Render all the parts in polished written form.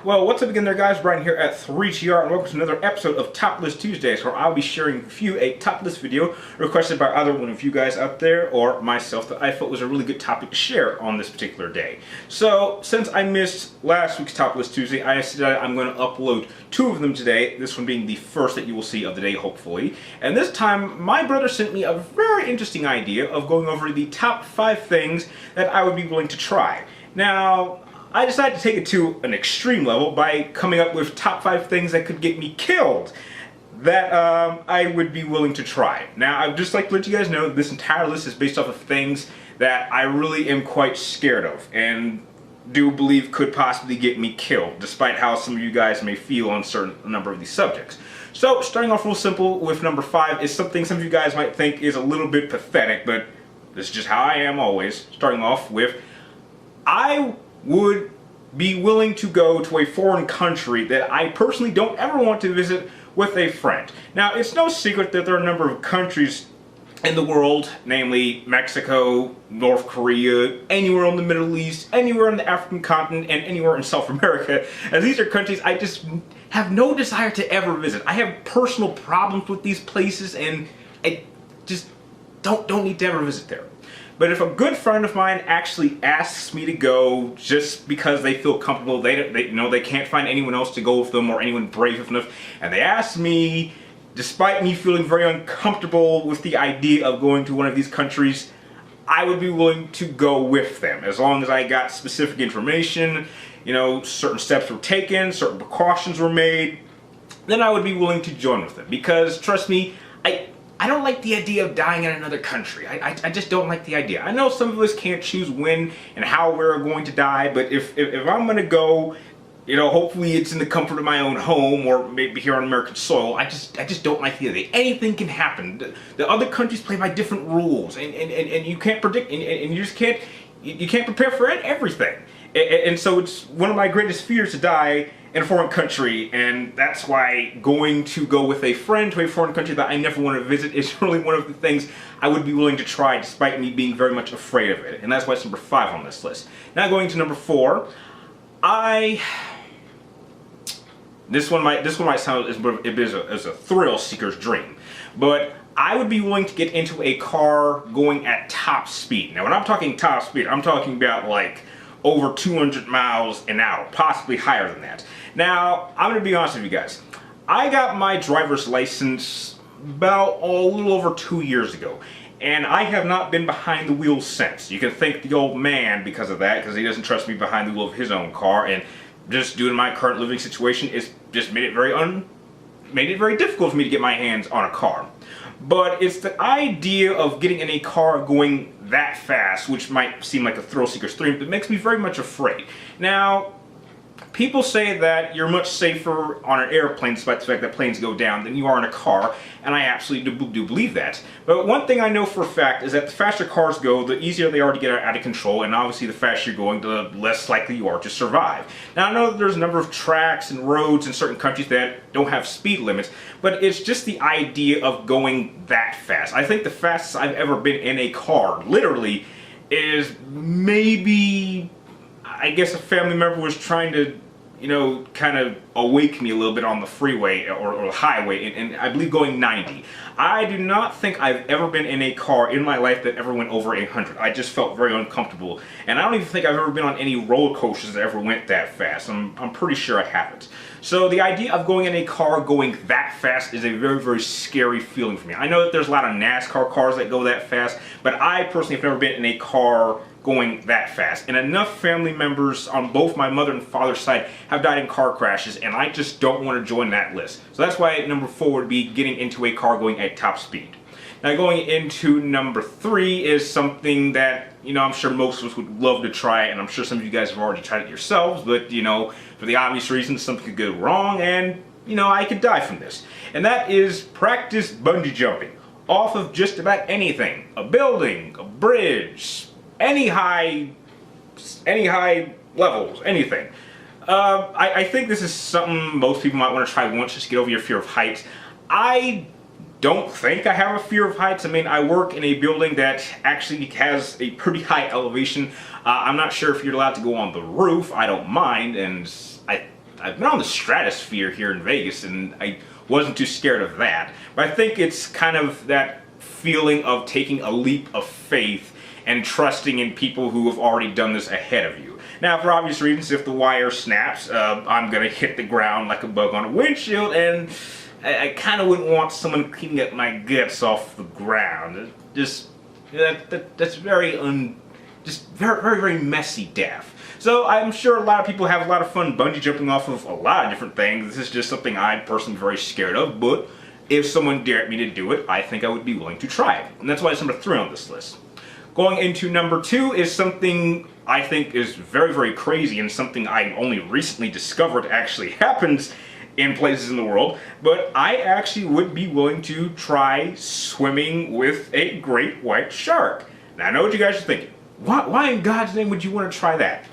Well, what's up again there, guys? Brian here at 3TR, and welcome to another episode of Top List Tuesdays, where I'll be sharing with you a top list video requested by either one of you guys out there or myself that I felt was a really good topic to share on this particular day. So, since I missed last week's Top List Tuesday, I decided I'm going to upload two of them today, this one being the first that you will see of the day, hopefully. And this time, my brother sent me a very interesting idea of going over the top 5 things that I would be willing to try. Now, I decided to take it to an extreme level by coming up with top 5 things that could get me killed that I would be willing to try. Now, I'd just like to let you guys know that this entire list is based off of things that I really am quite scared of and do believe could possibly get me killed, despite how some of you guys may feel on a number of these subjects. So, starting off real simple with number 5 is something some of you guys might think is a little bit pathetic, but this is just how I am always. Starting off with, I would be willing to go to a foreign country that I personally don't ever want to visit with a friend. Now, it's no secret that there are a number of countries in the world, namely Mexico, North Korea, anywhere in the Middle East, anywhere in the African continent, and anywhere in South America. And these are countries I just have no desire to ever visit. I have personal problems with these places, and I just don't need to ever visit there. But if a good friend of mine actually asks me to go just because they feel comfortable, they can't find anyone else to go with them or anyone brave enough, and they ask me, despite me feeling very uncomfortable with the idea of going to one of these countries, I would be willing to go with them as long as I got specific information, certain steps were taken, certain precautions were made, then I would be willing to join with them. Because trust me, I don't like the idea of dying in another country. I just don't like the idea. I know some of us can't choose when and how we're going to die, but if I'm going to go, hopefully it's in the comfort of my own home or maybe here on American soil. I just don't like the idea. Anything can happen. The other countries play by different rules, and you can't predict, and you just can't, you can't prepare for everything. And so it's one of my greatest fears to die in a foreign country, and that's why going with a friend to a foreign country that I never want to visit is really one of the things I would be willing to try, despite me being very much afraid of it. And that's why it's number 5 on this list. Now going to number 4, this one might sound as a thrill seeker's dream, but I would be willing to get into a car going at top speed. Now when I'm talking top speed, I'm talking about like over 200 miles an hour, possibly higher than that. Now, I'm going to be honest with you guys. I got my driver's license about a little over 2 years ago, and I have not been behind the wheel since. You can thank the old man because of that, because he doesn't trust me behind the wheel of his own car, and just due to my current living situation, it's just made it very difficult for me to get my hands on a car. But it's the idea of getting in a car going that fast, which might seem like a thrill seeker's dream, that makes me very much afraid. Now, people say that you're much safer on an airplane, despite the fact that planes go down, than you are in a car, and I absolutely do believe that. But one thing I know for a fact is that the faster cars go, the easier they are to get out of control, and obviously the faster you're going, the less likely you are to survive. Now, I know that there's a number of tracks and roads in certain countries that don't have speed limits, but it's just the idea of going that fast. I think the fastest I've ever been in a car, literally, is maybe, I guess a family member was trying to, kind of awake me a little bit on the freeway or the highway, and I believe going 90. I do not think I've ever been in a car in my life that ever went over 100. I just felt very uncomfortable, and I don't even think I've ever been on any roller coasters that ever went that fast. I'm pretty sure I haven't. So the idea of going in a car going that fast is a very, very scary feeling for me. I know that there's a lot of NASCAR cars that go that fast, but I personally have never been in a car going that fast. And enough family members on both my mother and father's side have died in car crashes, and I just don't want to join that list. So that's why number 4 would be getting into a car going at top speed. Now going into number 3 is something that, I'm sure most of us would love to try, and I'm sure some of you guys have already tried it yourselves, but, for the obvious reasons, something could go wrong, and, I could die from this. And that is practice bungee jumping off of just about anything. A building, a bridge, any high levels, anything. I think this is something most people might want to try once, just to get over your fear of heights. I don't think I have a fear of heights. I mean, I work in a building that actually has a pretty high elevation. I'm not sure if you're allowed to go on the roof. I don't mind, and I've been on the stratosphere here in Vegas, and I wasn't too scared of that. But I think it's kind of that feeling of taking a leap of faith and trusting in people who have already done this ahead of you. Now, for obvious reasons, if the wire snaps, I'm going to hit the ground like a bug on a windshield, and I kind of wouldn't want someone cleaning up my guts off the ground. Just, that's very, very messy death. So I'm sure a lot of people have a lot of fun bungee jumping off of a lot of different things. This is just something I'm personally very scared of, but if someone dared me to do it, I think I would be willing to try it. And that's why it's number 3 on this list. Going into number 2 is something I think is very crazy, and something I only recently discovered actually happens in places in the world, but I actually would be willing to try swimming with a great white shark. Now I know what you guys are thinking. Why in God's name would you want to try that?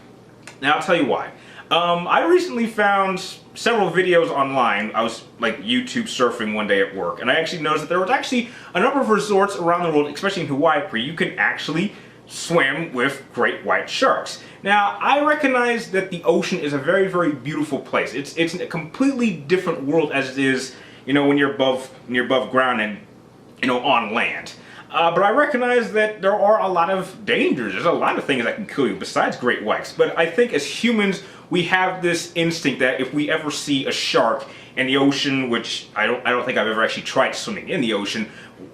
Now I'll tell you why. I recently found several videos online. I was like YouTube surfing one day at work, and I actually noticed that there was actually a number of resorts around the world, especially in Hawaii, where you can actually swim with great white sharks. Now, I recognize that the ocean is a very beautiful place. It's a completely different world as it is, when you're above ground and, on land. But I recognize that there are a lot of dangers. There's a lot of things that can kill you besides great whites. But I think as humans, we have this instinct that if we ever see a shark in the ocean, which I don't think I've ever actually tried swimming in the ocean,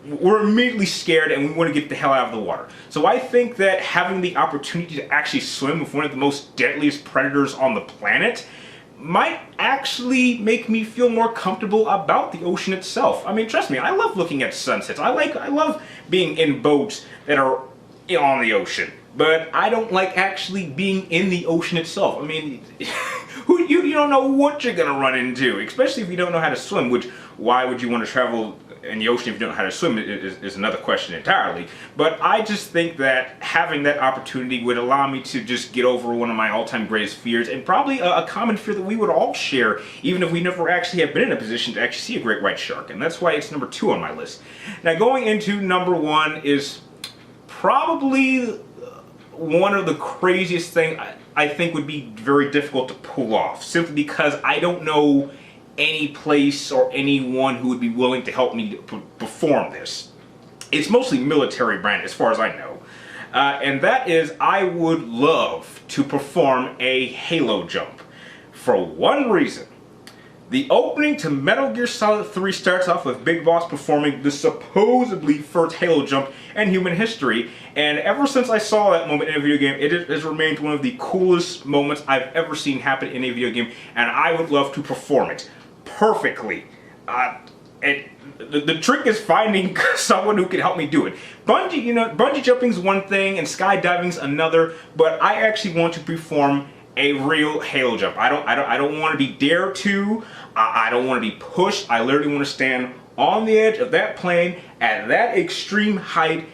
we're immediately scared and we want to get the hell out of the water. So I think that having the opportunity to actually swim with one of the most deadliest predators on the planet might actually make me feel more comfortable about the ocean itself. I mean, trust me, I love looking at sunsets. I love being in boats that are on the ocean. But I don't like actually being in the ocean itself. I mean, you don't know what you're going to run into, especially if you don't know how to swim, which, why would you want to travel in the ocean if you don't know how to swim is another question entirely. But I just think that having that opportunity would allow me to just get over one of my all-time greatest fears, and probably a common fear that we would all share, even if we never actually have been in a position to actually see a great white shark. And that's why it's number 2 on my list. Now, going into number 1 is probably one of the craziest things I think would be very difficult to pull off, simply because I don't know any place or anyone who would be willing to help me perform this. It's mostly military brand as far as I know. And that is, I would love to perform a halo jump. For one reason. The opening to Metal Gear Solid 3 starts off with Big Boss performing the supposedly first halo jump in human history, and ever since I saw that moment in a video game, it has remained one of the coolest moments I've ever seen happen in a video game, and I would love to perform it perfectly. The trick is finding someone who can help me do it. Bungee jumping's one thing and skydiving's another, but I actually want to perform a real halo jump. I don't want to be dared to. I don't want to be pushed. I literally want to stand on the edge of that plane at that extreme height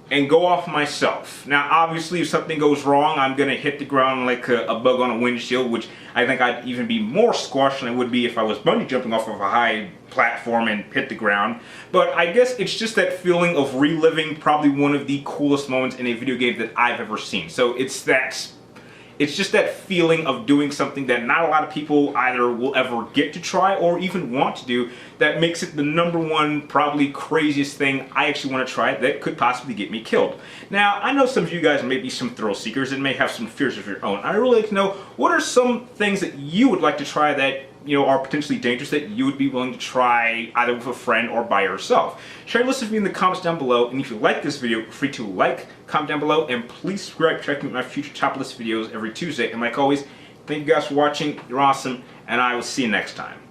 and go off myself. Now, obviously, if something goes wrong, I'm gonna hit the ground like a bug on a windshield, which I think I'd even be more squashed than I would be if I was bungee jumping off of a high platform and hit the ground. But I guess it's just that feeling of reliving probably one of the coolest moments in a video game that I've ever seen. So it's just that feeling of doing something that not a lot of people either will ever get to try or even want to do, that makes it the number 1, probably craziest thing I actually want to try that could possibly get me killed. Now, I know some of you guys may be some thrill seekers and may have some fears of your own. I'd really like to know, what are some things that you would like to try that are potentially dangerous that you would be willing to try either with a friend or by yourself? Share your list with me in the comments down below, and if you like this video, feel free to like, comment down below, and please subscribe to check out my future top list videos every Tuesday. And like always, thank you guys for watching. You're awesome, and I will see you next time.